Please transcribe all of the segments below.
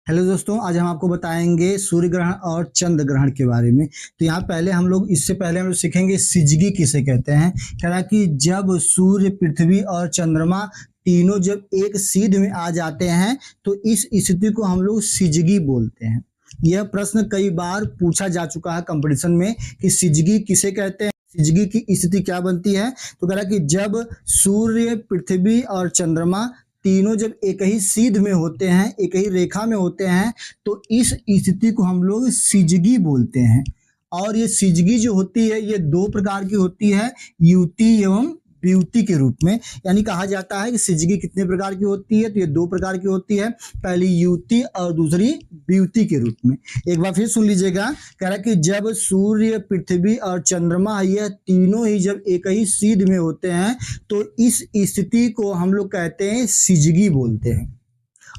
Hello दोस्तों, आज हम आपको बताएंगे सूर्य ग्रहण और चंद्र ग्रहण के बारे में। तो यहाँ पहले हम लोग सीखेंगे सिजगी किसे कहते हैं। कह रहा है कि जब सूर्य, पृथ्वी और चंद्रमा तीनों जब एक सीध में आ जाते हैं तो इस स्थिति को हम लोग सिजगी बोलते हैं। यह प्रश्न कई बार पूछा जा चुका है कंपटीशन में कि सिजगी किसे कहते हैं, सिजगी की स्थिति क्या बनती है। तो कह रहा है कि जब सूर्य, पृथ्वी और चंद्रमा तीनों जब एक ही सीध में होते हैं, एक ही रेखा में होते हैं, तो इस स्थिति को हम लोग सिजगी बोलते हैं। और ये सिजगी जो होती है ये दो प्रकार की होती है, युति एवं वियुति के रूप में। यानी कहा जाता है कि सिजगी कितने प्रकार की होती है, तो ये दो प्रकार की होती है, पहली युति और दूसरी वियुति के रूप में। एक बार फिर सुन लीजिएगा। कह रहा है कि जब सूर्य, पृथ्वी और चंद्रमा यह तीनों ही जब एक ही सीध में होते हैं तो इस स्थिति को हम लोग कहते हैं सिजगी बोलते हैं।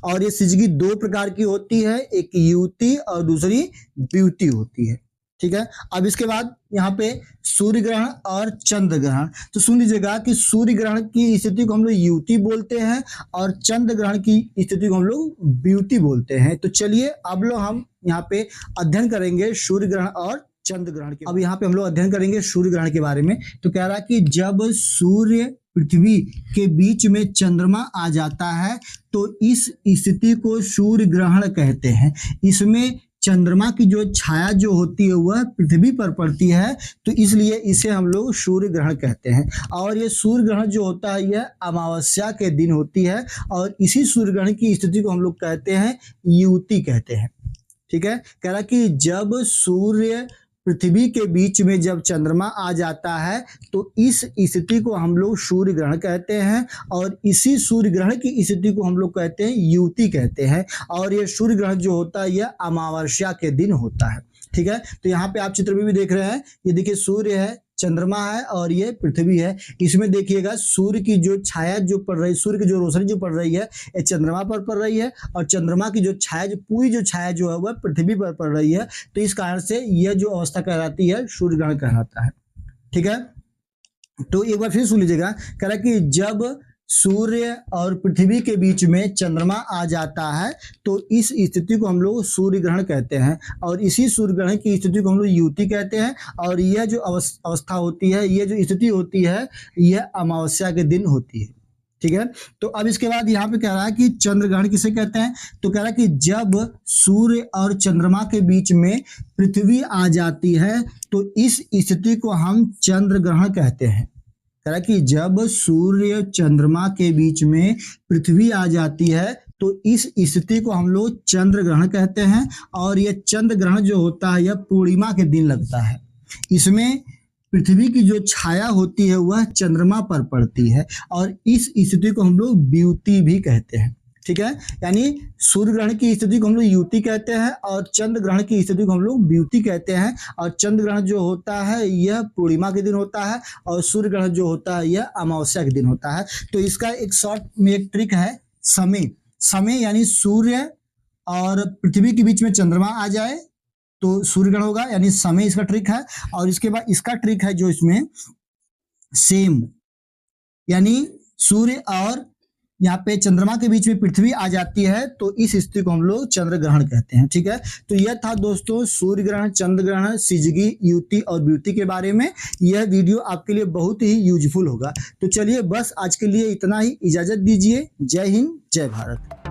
और ये सिजगी दो प्रकार की होती है, एक युति और दूसरी वियुति होती है। ठीक है। अब इसके बाद यहाँ पे सूर्य ग्रहण और चंद्र ग्रहण। तो सुन लीजिएगा कि सूर्य ग्रहण की स्थिति को हम लोग युति बोलते हैं और चंद्र ग्रहण की स्थिति को हम लोग वियुति बोलते हैं। तो चलिए अब लोग हम यहाँ पे अध्ययन करेंगे सूर्य ग्रहण और चंद्र ग्रहण के। अब यहाँ पे हम लोग अध्ययन करेंगे सूर्य ग्रहण के बारे में। तो कह रहा है कि जब सूर्य, पृथ्वी के बीच में चंद्रमा आ जाता है तो इस स्थिति को सूर्य ग्रहण कहते हैं। इसमें चंद्रमा की जो छाया जो होती है वह पृथ्वी पर पड़ती है, तो इसलिए इसे हम लोग सूर्य ग्रहण कहते हैं। और ये सूर्य ग्रहण जो होता है यह अमावस्या के दिन होती है और इसी सूर्य ग्रहण की स्थिति को हम लोग कहते हैं युति कहते हैं। ठीक है। कह रहा कि जब सूर्य, पृथ्वी के बीच में जब चंद्रमा आ जाता है तो इस स्थिति को हम लोग सूर्य ग्रहण कहते हैं और इसी सूर्य ग्रहण की स्थिति को हम लोग कहते हैं युति कहते हैं। और ये सूर्य ग्रहण जो होता है यह अमावस्या के दिन होता है। ठीक है। तो यहाँ पे आप चित्र में भी देख रहे हैं, ये देखिए सूर्य है, चंद्रमा है और ये पृथ्वी है। इसमें देखिएगा सूर्य की जो छाया जो पड़ रही, सूर्य की जो रोशनी जो पड़ रही है ये चंद्रमा पर पड़ रही है और चंद्रमा की जो छाया, जो पूरी जो छाया जो है वह पृथ्वी पर पड़ रही है। तो इस कारण से यह जो अवस्था कहलाती है सूर्य ग्रहण कहलाता है। ठीक है। तो एक बार फिर सुन लीजिएगा। कह रहा है कि जब सूर्य और पृथ्वी के बीच में चंद्रमा आ जाता है तो इस स्थिति को हम लोग सूर्य ग्रहण कहते हैं और इसी सूर्य ग्रहण की स्थिति को हम लोग युति कहते हैं। और यह जो अवस्था होती है, यह जो स्थिति होती है, यह अमावस्या के दिन होती है। ठीक है। तो अब इसके बाद यहाँ पे कह रहा है कि चंद्र ग्रहण किसे कहते हैं। तो कह रहा है कि जब सूर्य और चंद्रमा के बीच में पृथ्वी आ जाती है तो इस स्थिति को हम चंद्र ग्रहण कहते हैं। कह रहा है कि जब सूर्य, चंद्रमा के बीच में पृथ्वी आ जाती है तो इस स्थिति को हम लोग चंद्र ग्रहण कहते हैं। और यह चंद्र ग्रहण जो होता है यह पूर्णिमा के दिन लगता है। इसमें पृथ्वी की जो छाया होती है वह चंद्रमा पर पड़ती है और इस स्थिति को हम लोग वियुति भी कहते हैं। ठीक है। यानी सूर्य ग्रहण की स्थिति को हम लोग युति कहते हैं और चंद्र ग्रहण की स्थिति को हम लोग वियुति कहते हैं। और चंद्र ग्रहण जो होता है यह पूर्णिमा के दिन होता है और सूर्य ग्रहण जो होता है यह अमावस्या के दिन होता है। तो इसका एक शॉर्ट में एक ट्रिक है, समय। समय यानी सूर्य और पृथ्वी के बीच में चंद्रमा आ जाए तो सूर्य ग्रहण होगा, यानी समय इसका ट्रिक है। और इसके बाद इसका ट्रिक है जो इसमें सेम, यानी सूर्य और यहाँ पे चंद्रमा के बीच में पृथ्वी आ जाती है तो इस स्थिति को हम लोग चंद्र ग्रहण कहते हैं। ठीक है। तो यह था दोस्तों सूर्य ग्रहण, चंद्र ग्रहण, सिजगी, युति और वियुति के बारे में। यह वीडियो आपके लिए बहुत ही यूजफुल होगा। तो चलिए बस आज के लिए इतना ही, इजाजत दीजिए। जय हिंद, जय भारत।